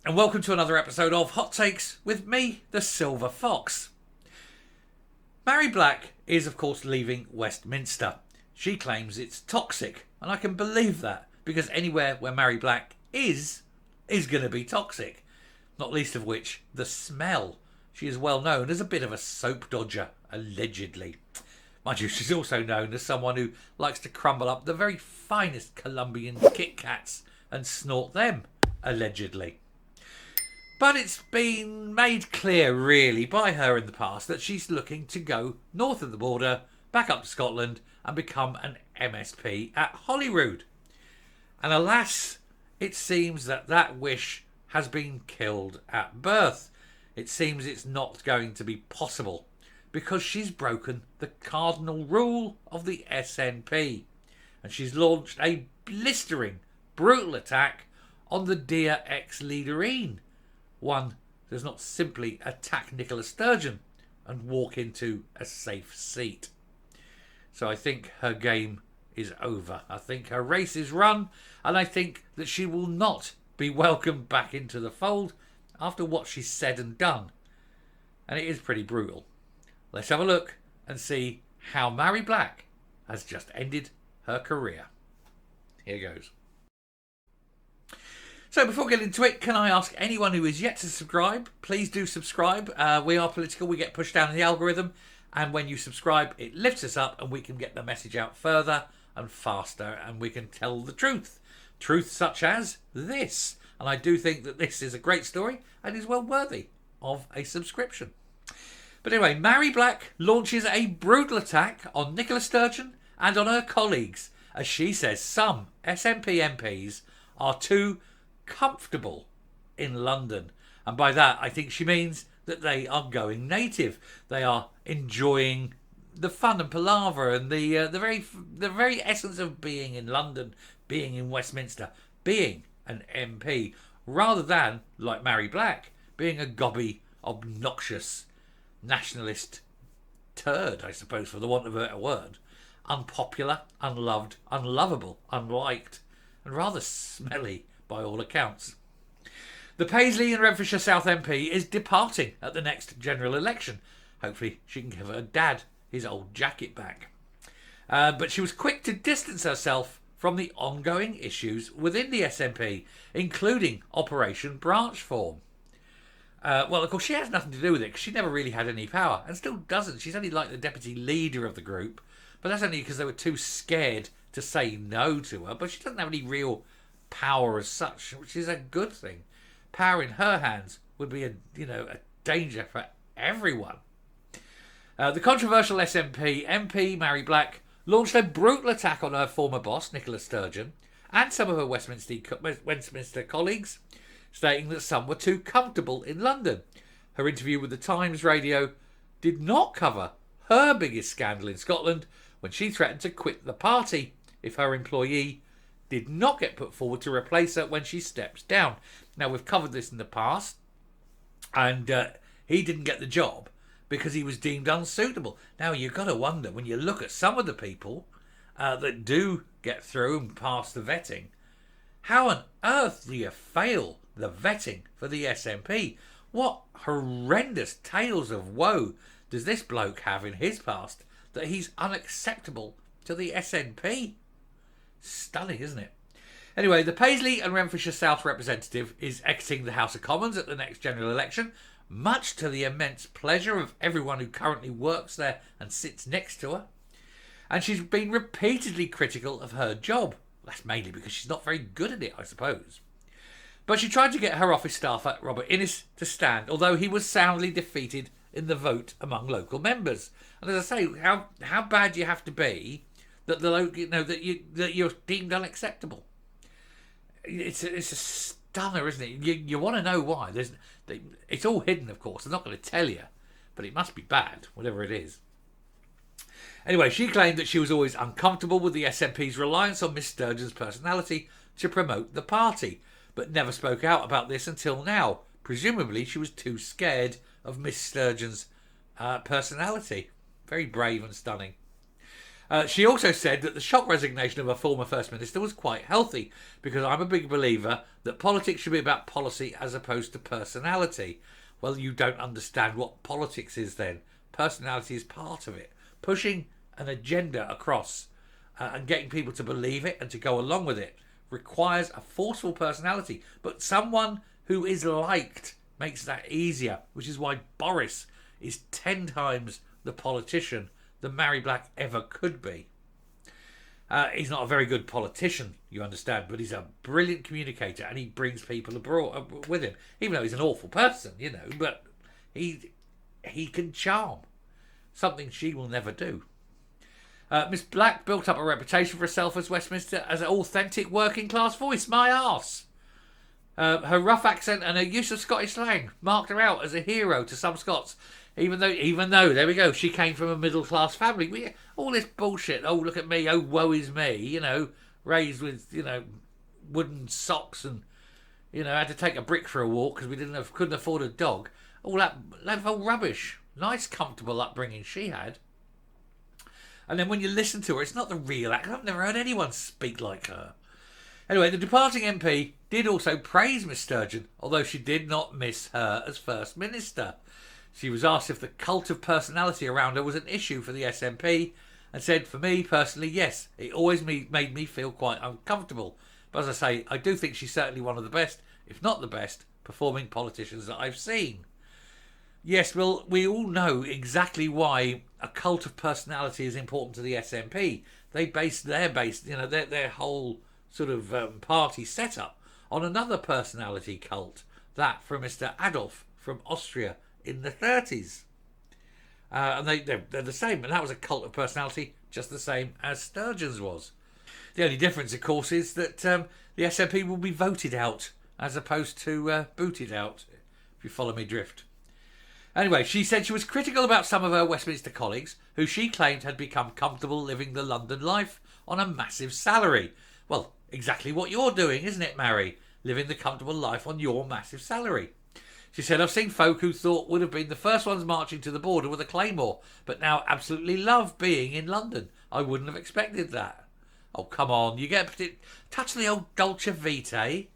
and welcome to another episode of Hot Takes with me, the Silver Fox. Mhairi Black is, of course, leaving Westminster. She claims it's toxic, and I can believe that, because anywhere where Mhairi Black is going to be toxic. Not least of which, the smell. She is well known as a bit of a soap dodger, allegedly. Mind you, she's also known as someone who likes to crumble up the very finest Colombian Kit Kats and snort them, allegedly. But it's been made clear, really, by her in the past that she's looking to go north of the border, back up to Scotland, and become an MSP at Holyrood. And alas, it seems that that wish has been killed at birth. It seems it's not going to be possible, because she's broken the cardinal rule of the SNP. And she's launched a blistering, brutal attack on the dear ex-leaderine. One does not simply attack Nicola Sturgeon and walk into a safe seat. So I think her game is over. I think her race is run, and I think that she will not be welcomed back into the fold after what she's said and done. And it is pretty brutal. Let's have a look and see how Mhairi Black has just ended her career. Here goes. So before getting into it, can I ask anyone who is yet to subscribe, please do subscribe. We are political, we get pushed down in the algorithm, and when you subscribe, it lifts us up and we can get the message out further and faster, and we can tell the truth. Truth such as this. And I do think that this is a great story and is well worthy of a subscription. But anyway, Mhairi Black launches a brutal attack on Nicola Sturgeon and on her colleagues, as she says some SNP MPs are too comfortable in London. And by that, I think she means that they are going native. They are enjoying the fun and palaver and the very essence of being in London, being in Westminster, being an MP, rather than, like Mhairi Black, being a gobby, obnoxious, nationalist turd, I suppose, for the want of a better word. Unpopular, unloved, unlovable, unliked, and rather smelly by all accounts. The Paisley and Renfrewshire South MP is departing at the next general election. Hopefully she can give her dad his old jacket back. But she was quick to distance herself from the ongoing issues within the SNP, including Operation Branchform. Well, of course, she has nothing to do with it, because she never really had any power, and still doesn't. She's only like the deputy leader of the group, but that's only because they were too scared to say no to her. But she doesn't have any real power as such, which is a good thing. Power in her hands would be a danger for everyone. The controversial SNP MP Mhairi Black launched a brutal attack on her former boss Nicola Sturgeon and some of her Westminster colleagues, stating that some were too comfortable in London. Her interview with the Times Radio did not cover her biggest scandal in Scotland, when she threatened to quit the party if her employee did not get put forward to replace her when she steps down. Now, we've covered this in the past, and he didn't get the job because he was deemed unsuitable. Now, you've got to wonder, when you look at some of the people that do get through and pass the vetting, how on earth do you fail the vetting for the SNP? What horrendous tales of woe does this bloke have in his past that he's unacceptable to the SNP? Stunning, isn't it? Anyway, the Paisley and Renfrewshire South representative is exiting the House of Commons at the next general election, much to the immense pleasure of everyone who currently works there and sits next to her. And she's been repeatedly critical of her job. That's mainly because she's not very good at it, I suppose. But she tried to get her office staffer, Robert Innes, to stand, although he was soundly defeated in the vote among local members. And as I say, how bad do you have to be that that you're deemed unacceptable? It's a stunner, isn't it? You want to know why? It's all hidden, of course. I'm not going to tell you, but it must be bad, whatever it is. Anyway, she claimed that she was always uncomfortable with the SNP's reliance on Miss Sturgeon's personality to promote the party, but never spoke out about this until now. Presumably, she was too scared of Miss Sturgeon's personality. Very brave and stunning. She also said that the shock resignation of a former First Minister was quite healthy, because I'm a big believer that politics should be about policy as opposed to personality. Well, you don't understand what politics is then. Personality is part of it. Pushing an agenda across and getting people to believe it and to go along with it requires a forceful personality. But someone who is liked makes that easier, which is why Boris is 10 times the politician than Mhairi Black ever could be. He's not a very good politician, you understand, but he's a brilliant communicator, and he brings people abroad with him, even though he's an awful person, you know, but he can charm, something she will never do. Miss Black built up a reputation for herself as Westminster as an authentic working class voice, my arse. Her rough accent and her use of Scottish slang marked her out as a hero to some Scots, even though, there we go, she came from a middle class family. All this bullshit, oh look at me, oh woe is me, you know, raised with, you know, wooden socks and, you know, had to take a brick for a walk because we couldn't afford a dog. All that old rubbish. Nice comfortable upbringing she had. And then when you listen to her, it's not the real act. I've never heard anyone speak like her. Anyway, the departing MP did also praise Miss Sturgeon, although she did not miss her as First Minister. She was asked if the cult of personality around her was an issue for the SNP, and said, for me personally, yes, it always made me feel quite uncomfortable. But as I say, I do think she's certainly one of the best, if not the best, performing politicians that I've seen. Yes, well, we all know exactly why a cult of personality is important to the SNP. They base their whole sort of party setup on another personality cult, that from Mr. Adolf from Austria in the 30s. And they're the same, and that was a cult of personality just the same as Sturgeon's was. The only difference, of course, is that the SNP will be voted out as opposed to booted out, if you follow me drift. Anyway, she said she was critical about some of her Westminster colleagues who she claimed had become comfortable living the London life on a massive salary. Well, exactly what you're doing, isn't it, Mhairi? Living the comfortable life on your massive salary. She said, I've seen folk who thought would have been the first ones marching to the border with a claymore, but now absolutely love being in London. I wouldn't have expected that. Oh, come on, you get touch the old Dolce Vitae.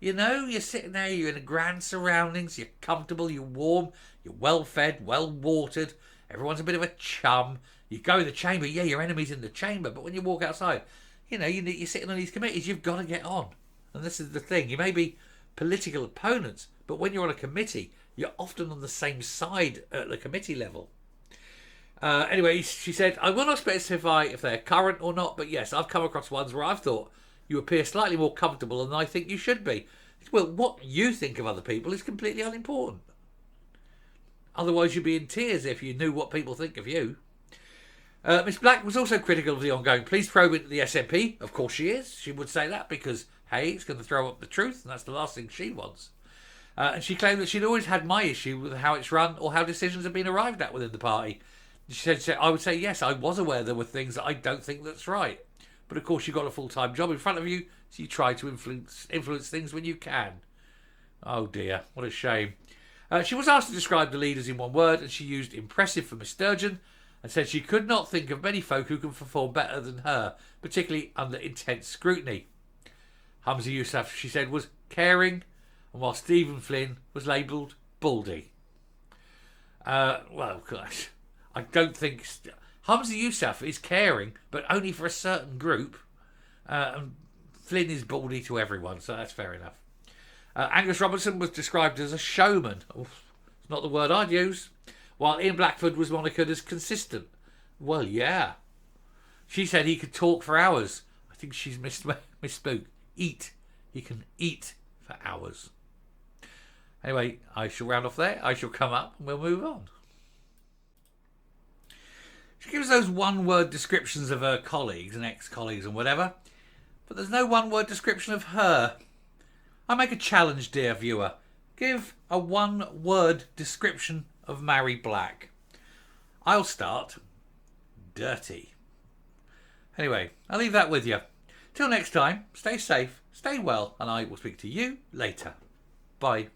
You know, you're sitting there, you're in grand surroundings, you're comfortable, you're warm, you're well fed, well watered, everyone's a bit of a chum. You go in the chamber, yeah, your enemy's in the chamber, but when you walk outside, you know, you're sitting on these committees, you've got to get on. And this is the thing, you may be political opponents, but when you're on a committee, you're often on the same side at the committee level. Anyway, she said, I will not specify if they're current or not, but yes, I've come across ones where I've thought you appear slightly more comfortable than I think you should be. Well, what you think of other people is completely unimportant. Otherwise, you'd be in tears if you knew what people think of you. Miss Black was also critical of the ongoing police probe into the SNP. Of course she is. She would say that because, hey, it's going to throw up the truth, and that's the last thing she wants. And she claimed that she'd always had my issue with how it's run or how decisions have been arrived at within the party. She said, I would say, yes, I was aware there were things that I don't think that's right. But of course, you've got a full-time job in front of you, so you try to influence things when you can. Oh dear, what a shame. She was asked to describe the leaders in one word, and she used impressive for Miss Sturgeon, and said she could not think of many folk who can perform better than her, particularly under intense scrutiny. Humza Yousaf, she said, was caring, and while Stephen Flynn was labelled baldy. Well, gosh, I don't think... Humza Yousaf is caring, but only for a certain group. And Flynn is baldy to everyone, so that's fair enough. Angus Robertson was described as a showman. Oof, it's not the word I'd use. While Ian Blackford was monikered as consistent. Well, She said he could talk for hours. I think she's misspoke. Eat. He can eat for hours. Anyway, I shall round off there. I shall come up and we'll move on. She gives those one-word descriptions of her colleagues and ex-colleagues and whatever, but there's no one-word description of her. I make a challenge, dear viewer. Give a one-word description of Mhairi Black. I'll start. Dirty. Anyway, I'll leave that with you. Till next time, stay safe, stay well, and I will speak to you later. Bye.